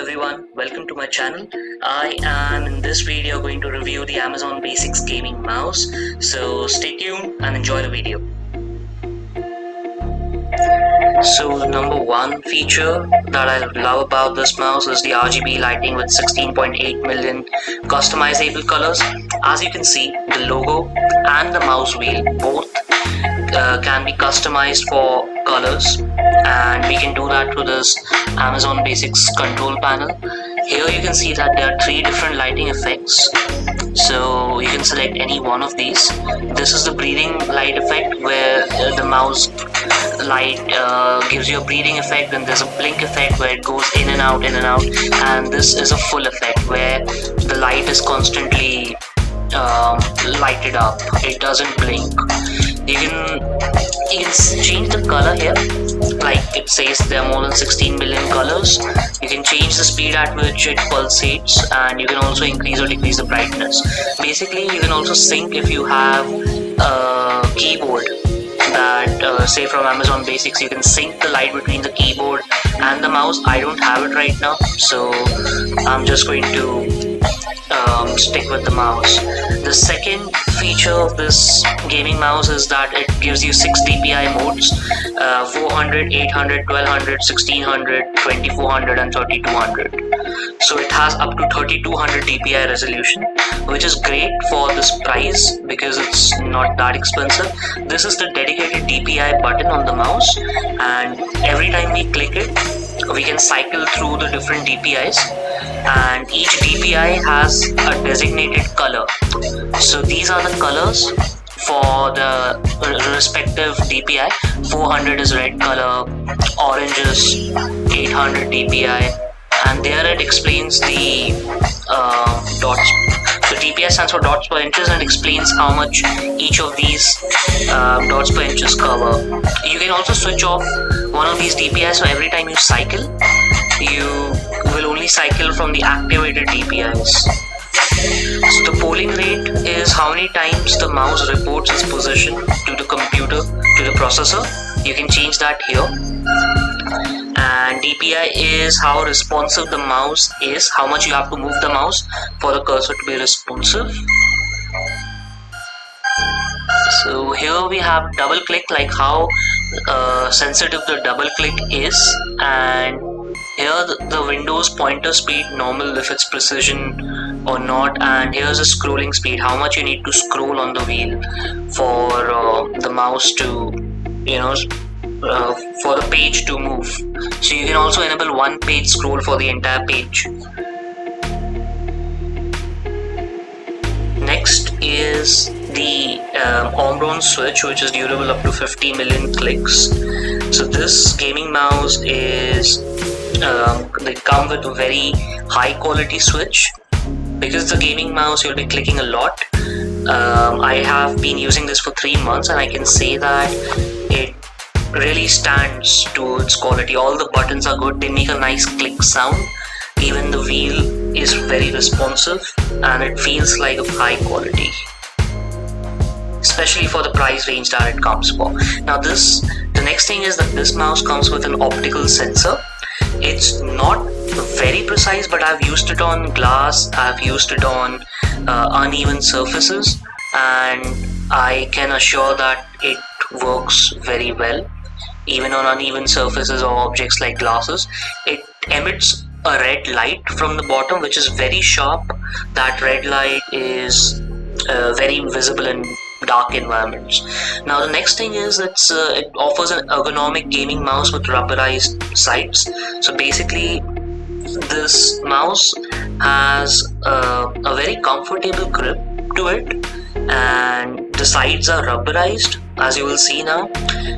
everyone, welcome to my channel. I am in this video going to review the Amazon Basics gaming mouse. So stay tuned and enjoy the video. So the number one feature that I love about this mouse is the RGB lighting with 16.8 million customizable colors. As you can see, the logo and the mouse wheel both can be customized for colors, and we can do that through this Amazon Basics control panel. Here you can see that there are three different lighting effects, so you can select any one of these. This is the breathing light effect, where the mouse light gives you a breathing effect, and there's a blink effect where it goes in and out, and this is a full effect where the light is constantly lighted up. It doesn't blink. You can change the color here, like it says there are more than 16 million colors. You can change the speed at which it pulsates, and you can also increase or decrease the brightness. Basically, you can also sync if you have a keyboard that say from Amazon Basics. You can sync the light between the keyboard and the mouse. I don't have it right now, so I'm just going to stick with the mouse. The second feature of this gaming mouse is that it gives you 6 DPI modes: 400, 800, 1200, 1600, 2400 and 3200. So it has up to 3200 DPI resolution, which is great for this price because it's not that expensive. This is the dedicated DPI button on the mouse, and every time we click it, we can cycle through the different DPIs, and each DPI has a designated color. So these are the colors for the respective DPI. 400 is red color, orange is 800 DPI, and there it explains the dots. So DPI stands for dots per inches and explains how much each of these dots per inches cover. You can also switch off one of these DPIs, so every time you cycle, you will only cycle from the activated DPIs. So the polling rate is how many times the mouse reports its position to the computer, to the processor. You can change that here. And DPI is how responsive the mouse is, how much you have to move the mouse for the cursor to be responsive. So here we have double click, like how sensitive the double click is, and here the Windows pointer speed, normal if it's precision or not, and here's the scrolling speed, how much you need to scroll on the wheel for the mouse to, for the page to move. So you can also enable one page scroll for the entire page. Next is the Omron switch, which is durable up to 50 million clicks. So this gaming mouse is they come with a very high quality switch. Because the gaming mouse, you'll be clicking a lot. I have been using this for 3 months, and I can say that it really stands to its quality. All the buttons are good, they make a nice click sound. Even the wheel is very responsive, and it feels like of high quality, especially for the price range that it comes for. Now the next thing is that this mouse comes with an optical sensor. It's not very precise, but I've used it on glass, I've used it on uneven surfaces, and I can assure that it works very well. Even on uneven surfaces or objects like glasses, it emits a red light from the bottom, which is very sharp. That red light is very visible in dark environments. Now the next thing is it offers an ergonomic gaming mouse with rubberized sides. So basically this mouse has a very comfortable grip to it, and the sides are rubberized, as you will see now.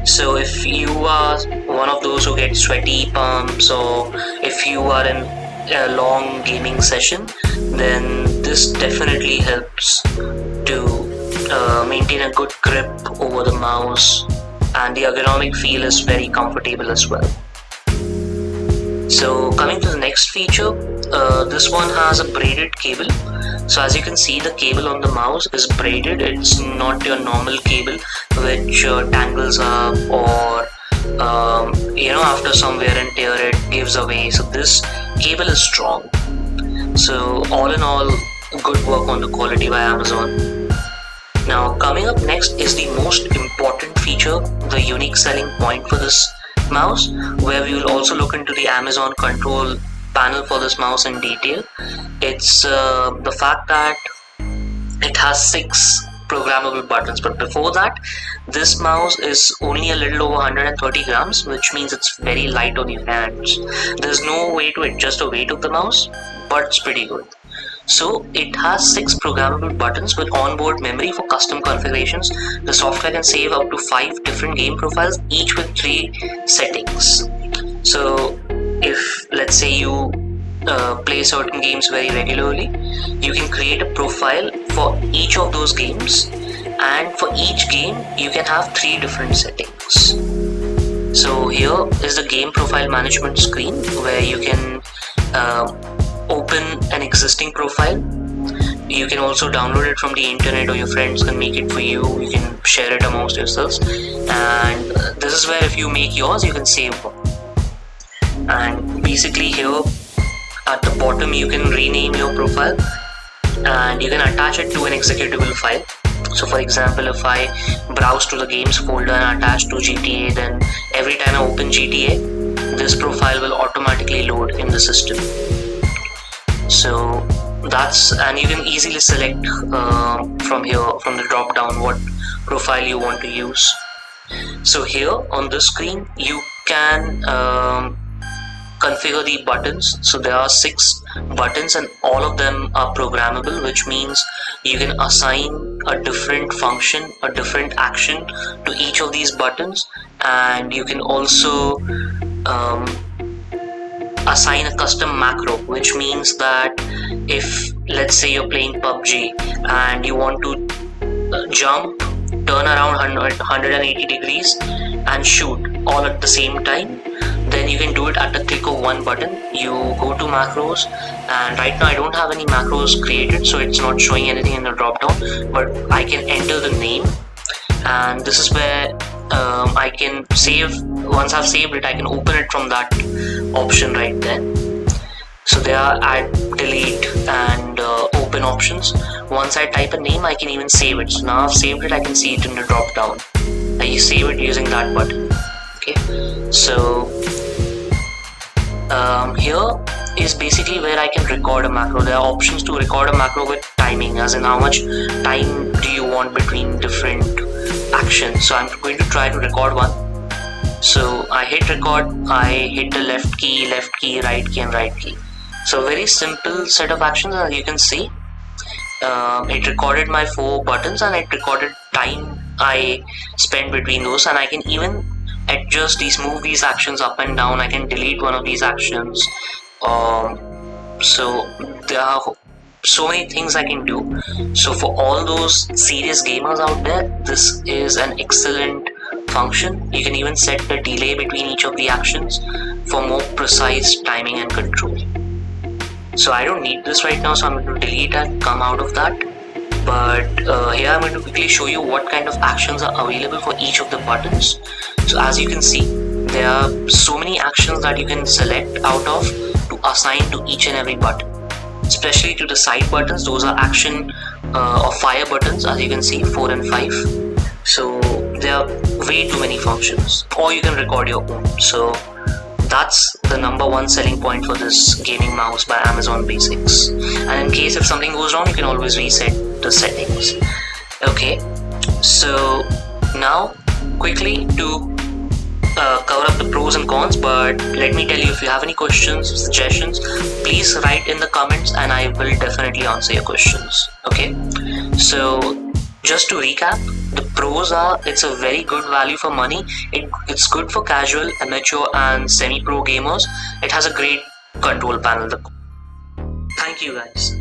So if you are one of those who get sweaty palms, or if you are in a long gaming session, then this definitely helps to maintain a good grip over the mouse, and the ergonomic feel is very comfortable as well. So coming to the next feature, this one has a braided cable. So as you can see, the cable on the mouse is braided. It's not your normal cable which tangles up, or after some wear and tear it gives away. So this cable is strong. So all in all, good work on the quality by Amazon. Now coming up next is the most important feature, the unique selling point for this mouse, where we will also look into the Amazon control panel for this mouse in detail. It's the fact that it has 6 programmable buttons, but before that, this mouse is only a little over 130 grams, which means it's very light on your hands. There's no way to adjust the weight of the mouse, but it's pretty good. So it has 6 programmable buttons with onboard memory for custom configurations. The software can save up to 5 different game profiles, each with 3 settings. So if, let's say, you play certain games very regularly, you can create a profile for each of those games, and for each game you can have 3 different settings. So here is the game profile management screen, where you can open an existing profile. You can also download it from the internet, or your friends can make it for you. You can share it amongst yourselves, and this is where if you make yours, you can save one. And basically here at the bottom you can rename your profile, and you can attach it to an executable file. So for example, if I browse to the games folder and attach to GTA, then every time I open GTA, this profile will automatically load in the system. So that's, and you can easily select from here, from the drop down, what profile you want to use. So here on this screen you can configure the buttons. So there are 6 buttons and all of them are programmable, which means you can assign a different function, a different action to each of these buttons, and you can also assign a custom macro, which means that if, let's say, you're playing PUBG and you want to jump, turn around 180 degrees and shoot all at the same time, then you can do it at the click of one button. You go to macros, and right now I don't have any macros created, so it's not showing anything in the drop down, but I can enter the name, and this is where I can save. Once I've saved it, I can open it from that option right there. So there are add, delete and open options. Once I type a name, I can even save it. So now I've saved it, I can see it in the drop down. I save it using that button. Okay, so here is basically where I can record a macro. There are options to record a macro with timing, as in how much time do you want between different actions. So I'm going to try to record one. So I hit record, I hit the left key, right key and right key. So very simple set of actions, as you can see. It recorded my 4 buttons and it recorded time I spent between those, and I can even adjust these, move these actions up and down. I can delete one of these actions. So there are so many things I can do. So for all those serious gamers out there, this is an excellent function. You can even set the delay between each of the actions for more precise timing and control. So I don't need this right now, so I'm going to delete and come out of that. But here I'm going to quickly show you what kind of actions are available for each of the buttons. So as you can see, there are so many actions that you can select out of to assign to each and every button. Especially to the side buttons, those are action or fire buttons, as you can see, 4 and 5. So there are way too many functions, or you can record your own. So that's the number 1 selling point for this gaming mouse by Amazon Basics. And in case if something goes wrong, you can always reset the settings. Okay, so now quickly to cover up the pros and cons, but let me tell you, if you have any questions, suggestions, please write in the comments and I will definitely answer your questions. Okay, so just to recap, the pros are, it's a very good value for money. It's good for casual, amateur and semi-pro gamers. It has a great control panel. Thank you guys.